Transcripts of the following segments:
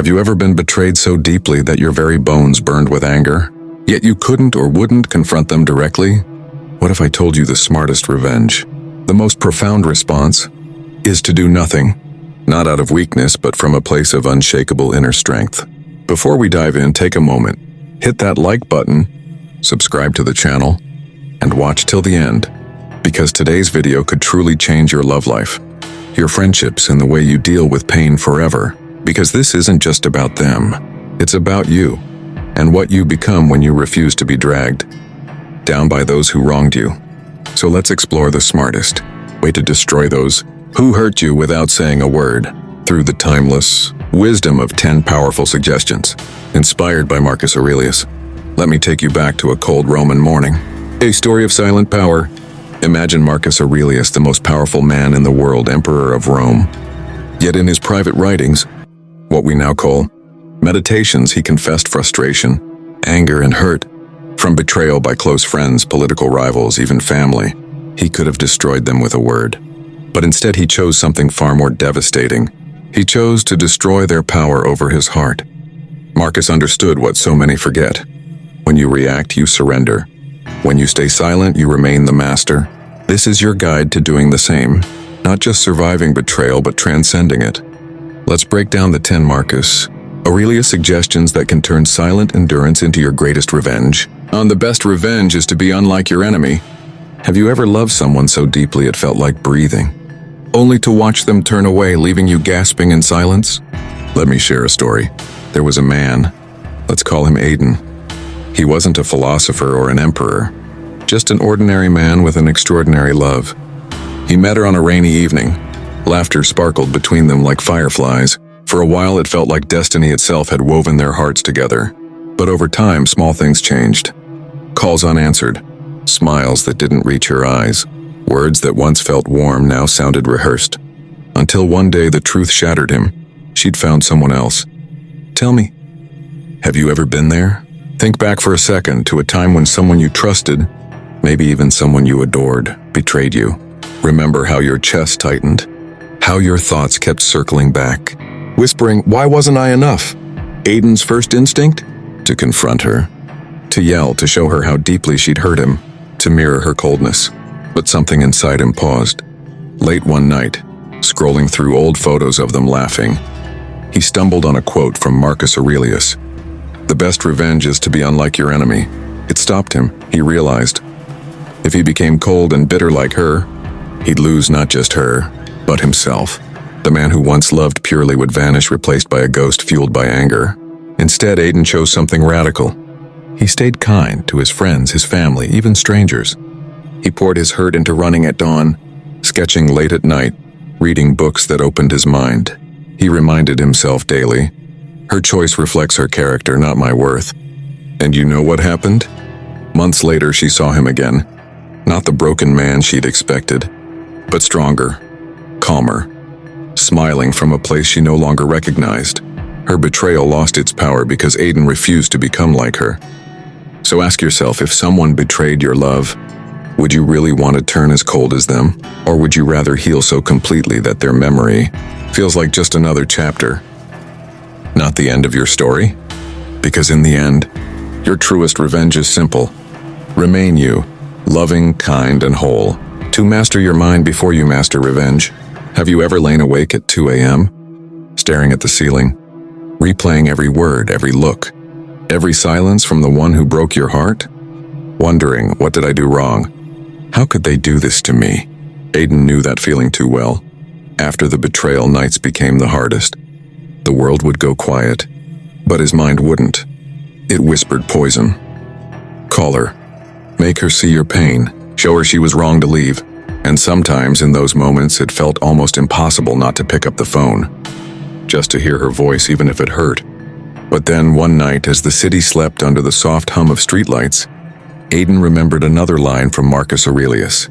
Have you ever been betrayed so deeply that your very bones burned with anger, yet you couldn't or wouldn't confront them directly? What if I told you the smartest revenge, the most profound response, is to do nothing, not out of weakness but from a place of unshakable inner strength? Before we dive in, take a moment, hit that like button, subscribe to the channel, and watch till the end, because today's video could truly change your love life, your friendships, and the way you deal with pain forever. Because this isn't just about them, it's about you, and what you become when you refuse to be dragged down by those who wronged you. So let's explore the smartest way to destroy those who hurt you without saying a word, through the timeless wisdom of 10 powerful suggestions, inspired by Marcus Aurelius. Let me take you back to a cold Roman morning. A story of silent power. Imagine Marcus Aurelius, the most powerful man in the world, emperor of Rome. Yet in his private writings, what we now call meditations, he confessed frustration, anger, and hurt from betrayal by close friends, political rivals, even family. He could have destroyed them with a word. But instead he chose something far more devastating. He chose to destroy their power over his heart. Marcus understood what so many forget. When you react, you surrender. When you stay silent, you remain the master. This is your guide to doing the same, not just surviving betrayal, but transcending it. Let's break down the 10 Marcus Aurelius suggestions that can turn silent endurance into your greatest revenge. The best revenge is to be unlike your enemy. Have you ever loved someone so deeply it felt like breathing, only to watch them turn away, leaving you gasping in silence? Let me share a story. There was a man, let's call him Aiden. He wasn't a philosopher or an emperor, just an ordinary man with an extraordinary love. He met her on a rainy evening. Laughter sparkled between them like fireflies. For a while it felt like destiny itself had woven their hearts together. But over time, small things changed. Calls unanswered, smiles that didn't reach her eyes, words that once felt warm now sounded rehearsed. Until one day the truth shattered him. She'd found someone else. Tell me, have you ever been there? Think back for a second to a time when someone you trusted, maybe even someone you adored, betrayed you. Remember how your chest tightened? How your thoughts kept circling back, whispering, "Why wasn't I enough?" Aiden's first instinct? To confront her. To yell, to show her how deeply she'd hurt him, to mirror her coldness. But something inside him paused. Late one night, scrolling through old photos of them laughing, he stumbled on a quote from Marcus Aurelius. "The best revenge is to be unlike your enemy." It stopped him. He realized, if he became cold and bitter like her, he'd lose not just her, but himself. The man who once loved purely would vanish, replaced by a ghost fueled by anger. Instead, Aiden chose something radical. He stayed kind to his friends, his family, even strangers. He poured his hurt into running at dawn, sketching late at night, reading books that opened his mind. He reminded himself daily, "Her choice reflects her character, not my worth." And you know what happened? Months later, she saw him again. Not the broken man she'd expected, but stronger, calmer, smiling from a place she no longer recognized. Her betrayal lost its power because Aiden refused to become like her. So ask yourself, if someone betrayed your love, would you really want to turn as cold as them? Or would you rather heal so completely that their memory feels like just another chapter, not the end of your story? Because in the end, your truest revenge is simple. Remain you, loving, kind, and whole. To master your mind before you master revenge. Have you ever lain awake at 2 a.m., staring at the ceiling, replaying every word, every look, every silence from the one who broke your heart? Wondering, what did I do wrong? How could they do this to me? Aiden knew that feeling too well. After the betrayal, nights became the hardest. The world would go quiet, but his mind wouldn't. It whispered poison. Call her. Make her see your pain. Show her she was wrong to leave. And sometimes in those moments it felt almost impossible not to pick up the phone, just to hear her voice even if it hurt. But then one night, as the city slept under the soft hum of streetlights, Aiden remembered another line from Marcus Aurelius.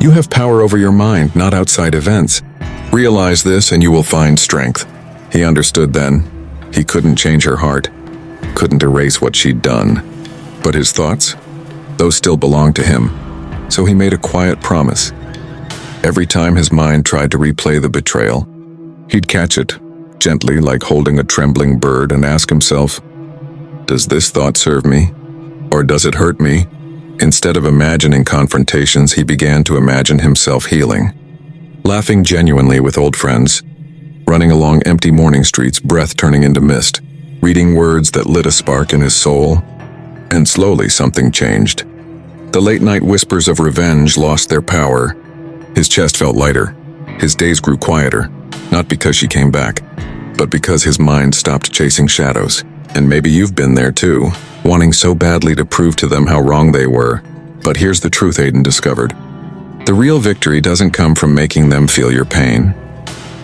"You have power over your mind, not outside events. Realize this and you will find strength." He understood then. He couldn't change her heart, couldn't erase what she'd done. But his thoughts? Those still belonged to him. So he made a quiet promise. Every time his mind tried to replay the betrayal, he'd catch it, gently like holding a trembling bird, and ask himself, does this thought serve me? Or does it hurt me? Instead of imagining confrontations, he began to imagine himself healing. Laughing genuinely with old friends, running along empty morning streets, breath turning into mist, reading words that lit a spark in his soul, and slowly something changed. The late-night whispers of revenge lost their power. His chest felt lighter. His days grew quieter, not because she came back, but because his mind stopped chasing shadows. And maybe you've been there too, wanting so badly to prove to them how wrong they were. But here's the truth Aiden discovered. The real victory doesn't come from making them feel your pain.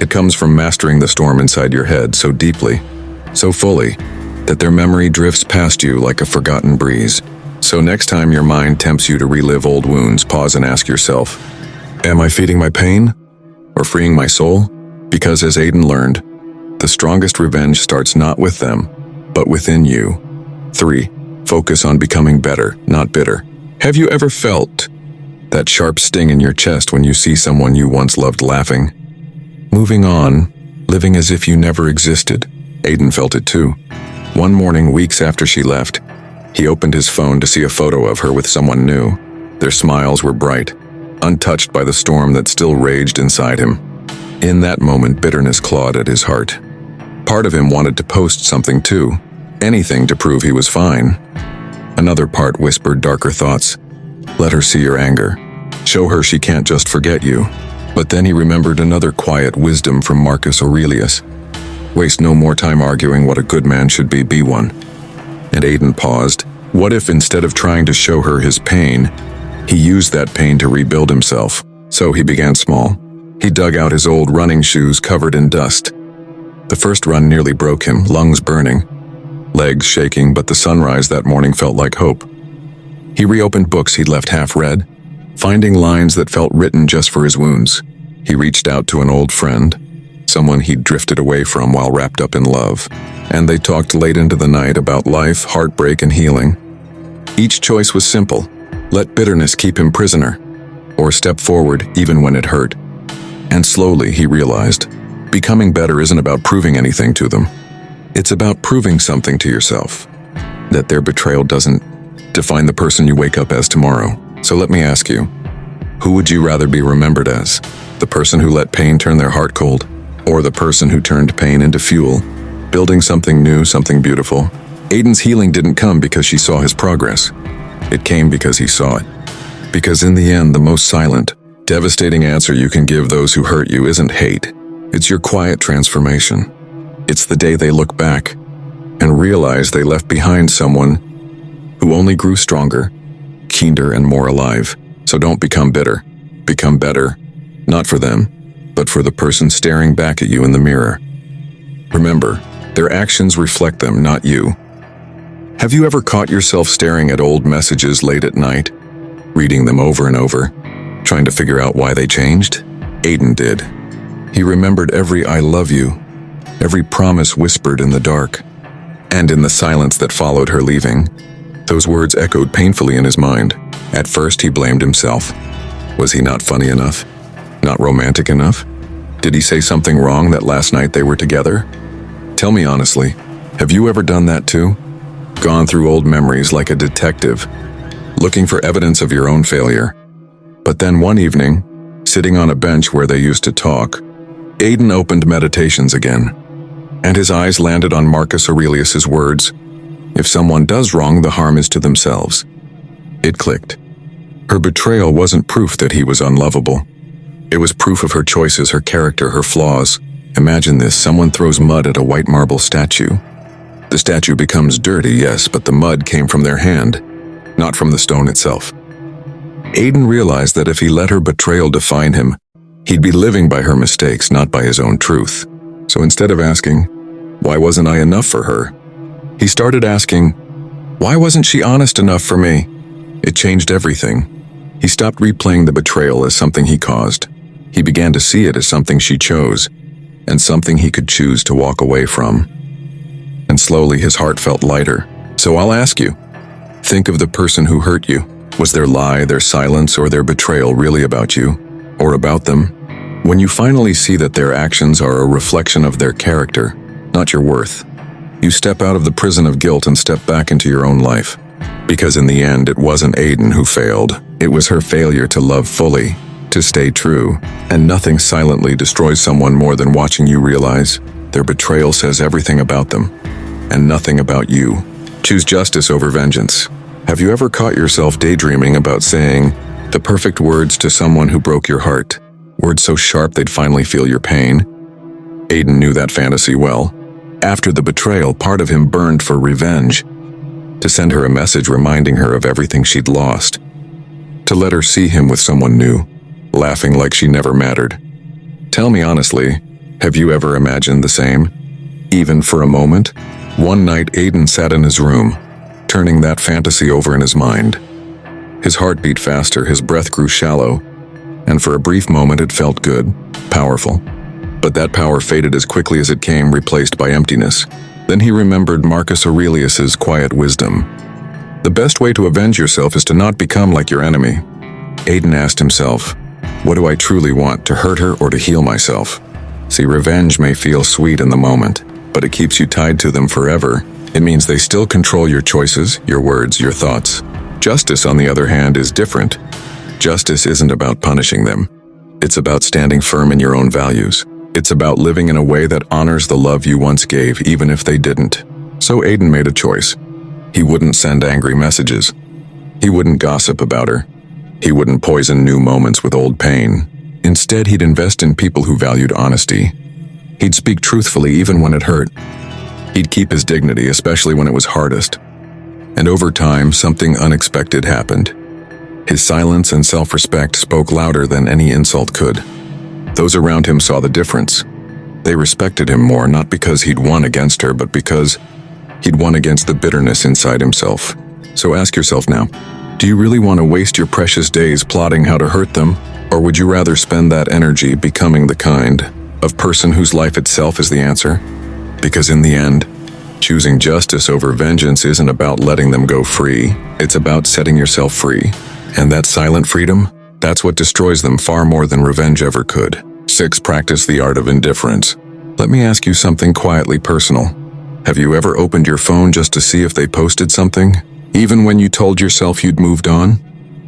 It comes from mastering the storm inside your head so deeply, so fully, that their memory drifts past you like a forgotten breeze. So next time your mind tempts you to relive old wounds, pause and ask yourself, am I feeding my pain or freeing my soul? Because as Aiden learned, the strongest revenge starts not with them, but within you. 3. Focus on becoming better, not bitter. Have you ever felt that sharp sting in your chest when you see someone you once loved laughing, moving on, living as if you never existed? Aiden felt it too. One morning, weeks after she left, he opened his phone to see a photo of her with someone new. Their smiles were bright, untouched by the storm that still raged inside him. In that moment, bitterness clawed at his heart. Part of him wanted to post something too, anything to prove he was fine. Another part whispered darker thoughts. Let her see your anger. Show her she can't just forget you. But then he remembered another quiet wisdom from Marcus Aurelius. Waste no more time arguing what a good man should be one. And Aiden paused. What if instead of trying to show her his pain, he used that pain to rebuild himself? So he began small. He dug out his old running shoes covered in dust. The first run nearly broke him, lungs burning, legs shaking, but the sunrise that morning felt like hope. He reopened books he'd left half read, finding lines that felt written just for his wounds. He reached out to an old friend, someone he'd drifted away from while wrapped up in love, and they talked late into the night about life, heartbreak, and healing. Each choice was simple. Let bitterness keep him prisoner, or step forward even when it hurt. And slowly he realized, becoming better isn't about proving anything to them. It's about proving something to yourself, that their betrayal doesn't define the person you wake up as tomorrow. So let me ask you, who would you rather be remembered as? The person who let pain turn their heart cold, or the person who turned pain into fuel, building something new, something beautiful? Aiden's healing didn't come because she saw his progress. It came because he saw it. Because in the end, the most silent, devastating answer you can give those who hurt you isn't hate. It's your quiet transformation. It's the day they look back and realize they left behind someone who only grew stronger, keener, and more alive. So don't become bitter. Become better, not for them, but for the person staring back at you in the mirror. Remember, their actions reflect them, not you. Have you ever caught yourself staring at old messages late at night, reading them over and over, trying to figure out why they changed? Aiden did. He remembered every "I love you," every promise whispered in the dark. And in the silence that followed her leaving, those words echoed painfully in his mind. At first, he blamed himself. Was he not funny enough? Not romantic enough? Did he say something wrong that last night they were together? Tell me honestly, have you ever done that too? Gone through old memories like a detective, looking for evidence of your own failure. But then one evening, sitting on a bench where they used to talk, Aiden opened Meditations again, and his eyes landed on Marcus Aurelius's words, "If someone does wrong, the harm is to themselves." It clicked. Her betrayal wasn't proof that he was unlovable. It was proof of her choices, her character, her flaws. Imagine this, someone throws mud at a white marble statue. The statue becomes dirty, yes, but the mud came from their hand, not from the stone itself. Aiden realized that if he let her betrayal define him, he'd be living by her mistakes, not by his own truth. So instead of asking, why wasn't I enough for her? He started asking, why wasn't she honest enough for me? It changed everything. He stopped replaying the betrayal as something he caused. He began to see it as something she chose, and something he could choose to walk away from. And slowly his heart felt lighter. So I'll ask you, think of the person who hurt you. Was their lie, their silence, or their betrayal really about you? Or about them? When you finally see that their actions are a reflection of their character, not your worth, you step out of the prison of guilt and step back into your own life. Because in the end, it wasn't Aiden who failed. It was her failure to love fully, to stay true. And nothing silently destroys someone more than watching you realize their betrayal says everything about them and nothing about you. Choose justice over vengeance. Have you ever caught yourself daydreaming about saying the perfect words to someone who broke your heart? Words so sharp they'd finally feel your pain? Aiden knew that fantasy well. After the betrayal, part of him burned for revenge. To send her a message reminding her of everything she'd lost. To let her see him with someone new, laughing like she never mattered. Tell me honestly, have you ever imagined the same? Even for a moment? One night, Aiden sat in his room, turning that fantasy over in his mind. His heart beat faster, his breath grew shallow, and for a brief moment it felt good, powerful. But that power faded as quickly as it came, replaced by emptiness. Then he remembered Marcus Aurelius's quiet wisdom. The best way to avenge yourself is to not become like your enemy. Aiden asked himself, what do I truly want, to hurt her or to heal myself? See, revenge may feel sweet in the moment, but it keeps you tied to them forever. It means they still control your choices, your words, your thoughts. Justice, on the other hand, is different. Justice isn't about punishing them. It's about standing firm in your own values. It's about living in a way that honors the love you once gave, even if they didn't. So Aiden made a choice. He wouldn't send angry messages. He wouldn't gossip about her. He wouldn't poison new moments with old pain. Instead, he'd invest in people who valued honesty. He'd speak truthfully even when it hurt. He'd keep his dignity, especially when it was hardest. And over time, something unexpected happened. His silence and self-respect spoke louder than any insult could. Those around him saw the difference. They respected him more, not because he'd won against her, but because he'd won against the bitterness inside himself. So ask yourself now, do you really want to waste your precious days plotting how to hurt them? Or would you rather spend that energy becoming the kind of person whose life itself is the answer? Because in the end, choosing justice over vengeance isn't about letting them go free. It's about setting yourself free. And that silent freedom, that's what destroys them far more than revenge ever could. 6. Practice the art of indifference. Let me ask you something quietly personal. Have you ever opened your phone just to see if they posted something, even when you told yourself you'd moved on?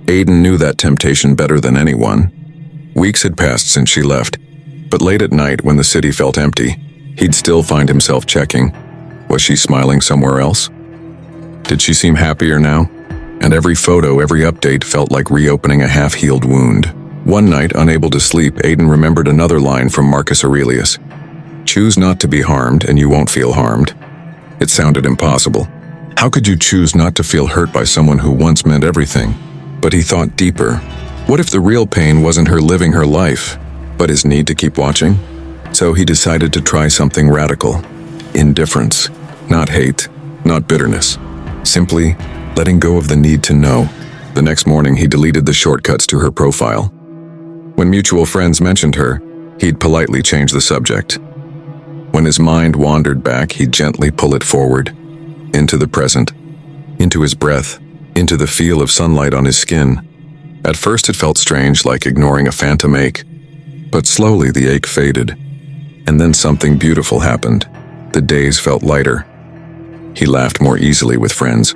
Aiden knew that temptation better than anyone. Weeks had passed since she left, but late at night when the city felt empty, he'd still find himself checking. Was she smiling somewhere else? Did she seem happier now? And every photo, every update felt like reopening a half-healed wound. One night, unable to sleep, Aiden remembered another line from Marcus Aurelius. Choose not to be harmed and you won't feel harmed. It sounded impossible. How could you choose not to feel hurt by someone who once meant everything? But he thought deeper. What if the real pain wasn't her living her life, but his need to keep watching? So he decided to try something radical. Indifference. Not hate, not bitterness. Simply letting go of the need to know. The next morning, he deleted the shortcuts to her profile. When mutual friends mentioned her, he'd politely change the subject. When his mind wandered back, he'd gently pull it forward, into the present, into his breath, into the feel of sunlight on his skin. At first it felt strange, like ignoring a phantom ache, but slowly the ache faded. And then something beautiful happened. The days felt lighter. He laughed more easily with friends.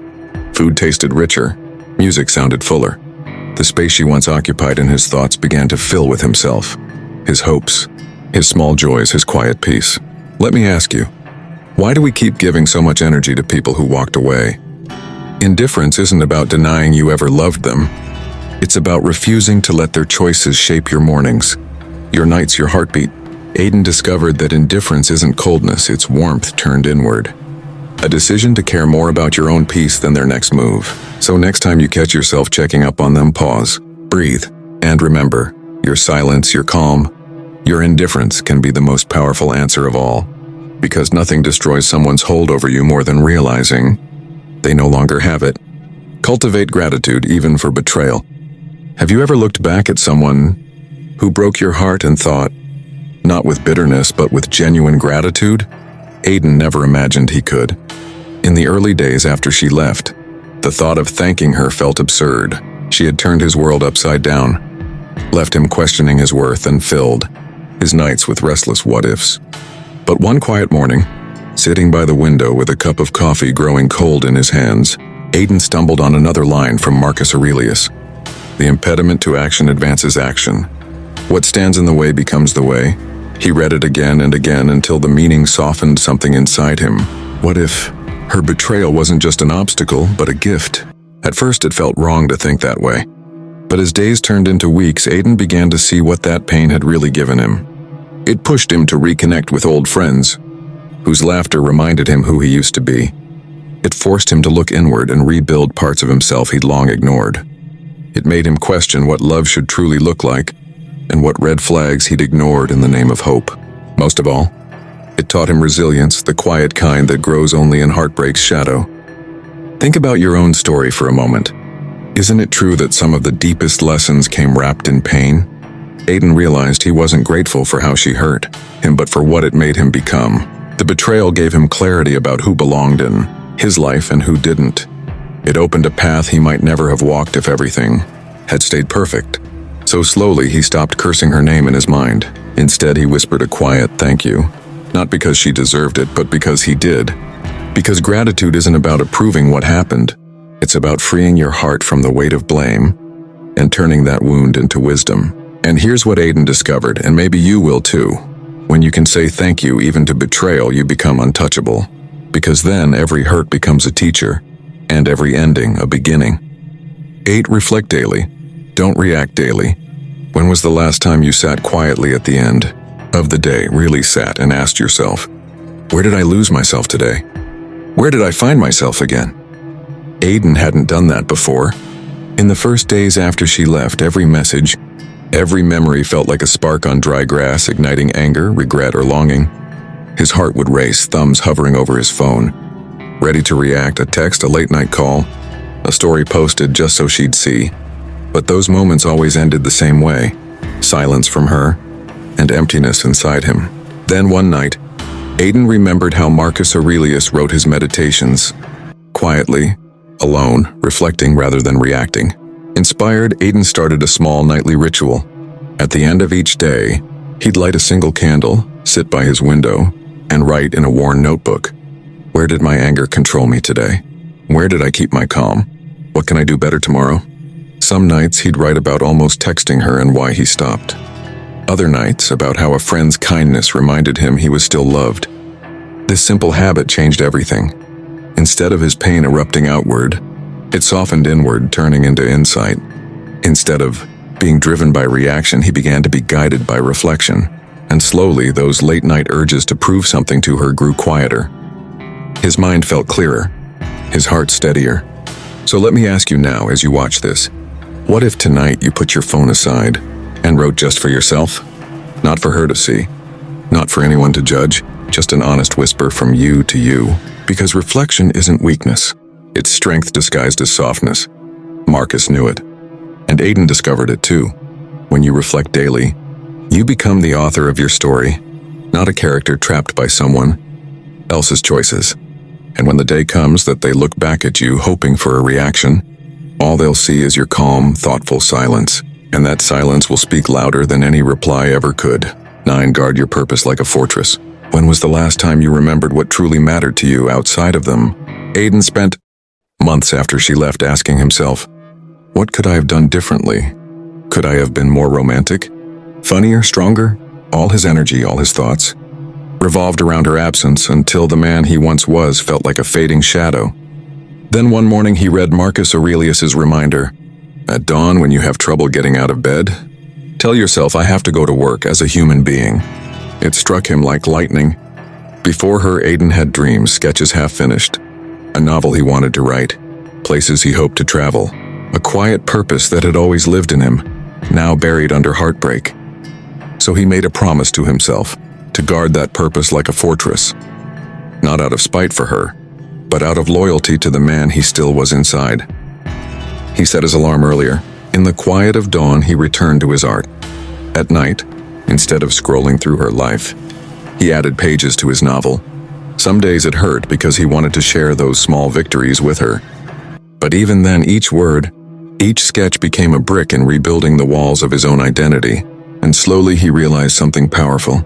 Food tasted richer. Music sounded fuller. The space she once occupied in his thoughts began to fill with himself. His hopes, his small joys, his quiet peace. Let me ask you, why do we keep giving so much energy to people who walked away? Indifference isn't about denying you ever loved them. It's about refusing to let their choices shape your mornings, your nights, your heartbeat. Aiden discovered that indifference isn't coldness, it's warmth turned inward. A decision to care more about your own peace than their next move. So next time you catch yourself checking up on them, pause, breathe, and remember, your silence, your calm, your indifference can be the most powerful answer of all. Because nothing destroys someone's hold over you more than realizing they no longer have it. Cultivate gratitude even for betrayal. Have you ever looked back at someone who broke your heart and thought, not with bitterness, but with genuine gratitude? Aiden never imagined he could. In the early days after she left, the thought of thanking her felt absurd. She had turned his world upside down, left him questioning his worth, and filled his nights with restless what-ifs. But one quiet morning, sitting by the window with a cup of coffee growing cold in his hands, Aidan stumbled on another line from Marcus Aurelius. The impediment to action advances action. What stands in the way becomes the way. He read it again and again until the meaning softened something inside him. What if her betrayal wasn't just an obstacle, but a gift? At first it felt wrong to think that way. But as days turned into weeks, Aidan began to see what that pain had really given him. It pushed him to reconnect with old friends, whose laughter reminded him who he used to be. It forced him to look inward and rebuild parts of himself he'd long ignored. It made him question what love should truly look like, and what red flags he'd ignored in the name of hope. Most of all, it taught him resilience, the quiet kind that grows only in heartbreak's shadow. Think about your own story for a moment. Isn't it true that some of the deepest lessons came wrapped in pain? Aidan realized he wasn't grateful for how she hurt him, but for what it made him become. The betrayal gave him clarity about who belonged in his life and who didn't. It opened a path he might never have walked if everything had stayed perfect. So slowly he stopped cursing her name in his mind. Instead, he whispered a quiet thank you. Not because she deserved it, but because he did. Because gratitude isn't about approving what happened. It's about freeing your heart from the weight of blame and turning that wound into wisdom. And here's what Aidan discovered, and maybe you will too. When you can say thank you even to betrayal, you become untouchable. Because then every hurt becomes a teacher, and every ending a beginning. 8. Reflect daily. Don't react daily. When was the last time you sat quietly at the end of the day, really sat and asked yourself, where did I lose myself today? Where did I find myself again? Aidan hadn't done that before. In the first days after she left, every message, every memory felt like a spark on dry grass, igniting anger, regret, or longing. His heart would race, thumbs hovering over his phone, ready to react, a text, a late-night call, a story posted just so she'd see. But those moments always ended the same way, silence from her, and emptiness inside him. Then one night, Aidan remembered how Marcus Aurelius wrote his meditations, quietly, alone, reflecting rather than reacting. Inspired, Aidan started a small nightly ritual. At the end of each day, he'd light a single candle, sit by his window, and write in a worn notebook, where did my anger control me today? Where did I keep my calm? What can I do better tomorrow? Some nights he'd write about almost texting her and why he stopped. Other nights about how a friend's kindness reminded him he was still loved. This simple habit changed everything. Instead of his pain erupting outward, it softened inward, turning into insight. Instead of being driven by reaction, he began to be guided by reflection. And slowly, those late-night urges to prove something to her grew quieter. His mind felt clearer, his heart steadier. So let me ask you now as you watch this, what if tonight you put your phone aside and wrote just for yourself? Not for her to see, not for anyone to judge, just an honest whisper from you to you. Because reflection isn't weakness, it's strength disguised as softness. Marcus knew it, and Aidan discovered it too. When you reflect daily, you become the author of your story, not a character trapped by someone else's choices. And when the day comes that they look back at you hoping for a reaction, all they'll see is your calm, thoughtful silence. And that silence will speak louder than any reply ever could. 9. Guard your purpose like a fortress. When was the last time you remembered what truly mattered to you outside of them? Aidan spent months after she left asking himself, what could I have done differently? Could I have been more romantic? Funnier, stronger? All his energy, all his thoughts, revolved around her absence until the man he once was felt like a fading shadow. Then one morning he read Marcus Aurelius's reminder. At dawn, when you have trouble getting out of bed, tell yourself, I have to go to work as a human being. It struck him like lightning. Before her, Aidan had dreams, sketches half finished, a novel he wanted to write, places he hoped to travel, a quiet purpose that had always lived in him, now buried under heartbreak. So he made a promise to himself to guard that purpose like a fortress, not out of spite for her, but out of loyalty to the man he still was inside. He set his alarm earlier. In the quiet of dawn, he returned to his art. At night, instead of scrolling through her life, he added pages to his novel. Some days it hurt because he wanted to share those small victories with her. But even then, each word, each sketch became a brick in rebuilding the walls of his own identity. and slowly he realized something powerful.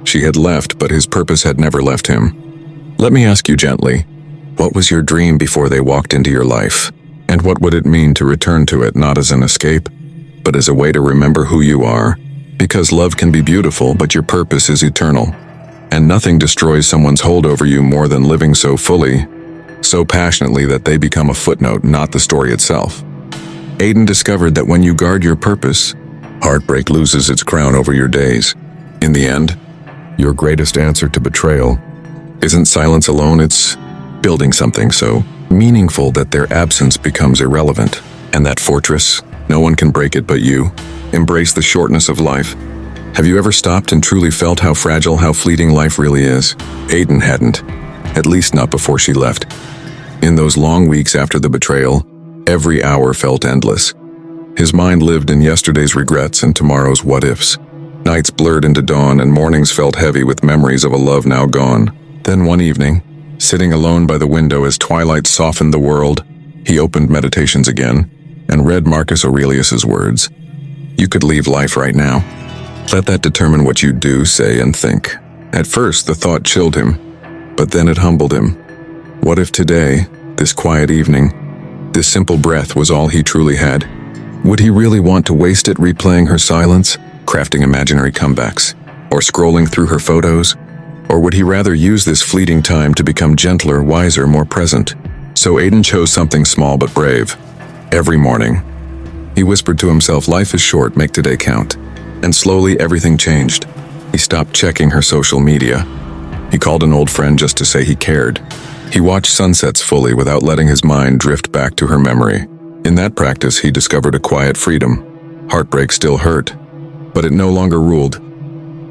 She had left, but his purpose had never left him. Let me ask you gently, what was your dream before they walked into your life? And what would it mean to return to it not as an escape, but as a way to remember who you are? Because love can be beautiful, but your purpose is eternal. And nothing destroys someone's hold over you more than living so fully, so passionately that they become a footnote, not the story itself. Aiden discovered that when you guard your purpose, heartbreak loses its crown over your days. In the end, your greatest answer to betrayal isn't silence alone, it's building something so meaningful that their absence becomes irrelevant. And that fortress, no one can break it but you. Embrace the shortness of life. Have you ever stopped and truly felt how fragile, how fleeting life really is? Aiden hadn't, at least not before she left. In those long weeks after the betrayal, every hour felt endless. His mind lived in yesterday's regrets and tomorrow's what-ifs. Nights blurred into dawn and mornings felt heavy with memories of a love now gone. Then one evening, sitting alone by the window as twilight softened the world, he opened Meditations again and read Marcus Aurelius's words. You could leave life right now. Let that determine what you do, say, and think. At first, the thought chilled him, but then it humbled him. What if today, this quiet evening, this simple breath was all he truly had? Would he really want to waste it replaying her silence, crafting imaginary comebacks, or scrolling through her photos? Or would he rather use this fleeting time to become gentler, wiser, more present? So Aiden chose something small but brave. Every morning, he whispered to himself, life is short, make today count. And slowly everything changed. He stopped checking her social media. He called an old friend just to say he cared. He watched sunsets fully without letting his mind drift back to her memory. In that practice, he discovered a quiet freedom. Heartbreak still hurt, but it no longer ruled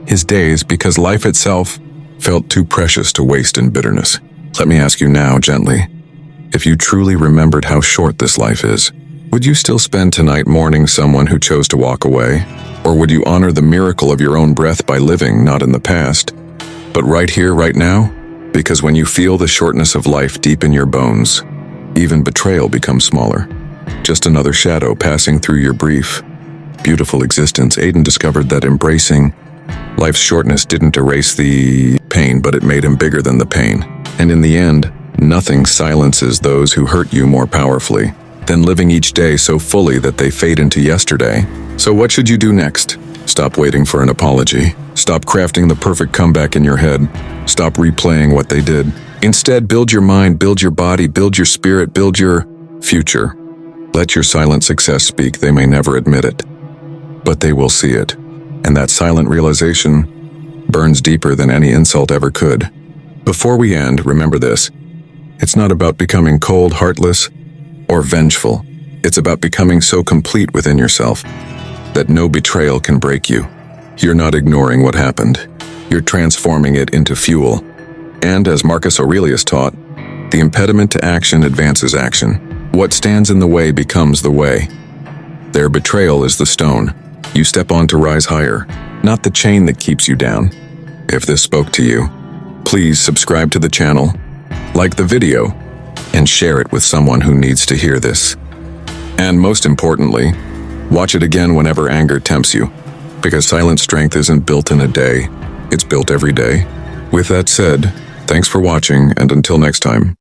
his days because life itself felt too precious to waste in bitterness. Let me ask you now, gently, if you truly remembered how short this life is, would you still spend tonight mourning someone who chose to walk away? Or would you honor the miracle of your own breath by living not in the past, but right here, right now? Because when you feel the shortness of life deep in your bones, even betrayal becomes smaller. Just another shadow passing through your brief, beautiful existence. Aiden discovered that embracing life's shortness didn't erase the pain, but it made him bigger than the pain. And in the end, nothing silences those who hurt you more powerfully than living each day so fully that they fade into yesterday. So what should you do next? Stop waiting for an apology. Stop crafting the perfect comeback in your head. Stop replaying what they did. Instead, build your mind, build your body, build your spirit, build your future. Let your silent success speak. They may never admit it, but they will see it. And that silent realization burns deeper than any insult ever could. Before we end, remember this. It's not about becoming cold, heartless, or vengeful. It's about becoming so complete within yourself that no betrayal can break you. You're not ignoring what happened. You're transforming it into fuel. And as Marcus Aurelius taught, the impediment to action advances action. What stands in the way becomes the way. Their betrayal is the stone you step on to rise higher, not the chain that keeps you down. If this spoke to you, please subscribe to the channel, like the video, and share it with someone who needs to hear this. And most importantly, watch it again whenever anger tempts you, because silent strength isn't built in a day, it's built every day. With that said, thanks for watching, and until next time.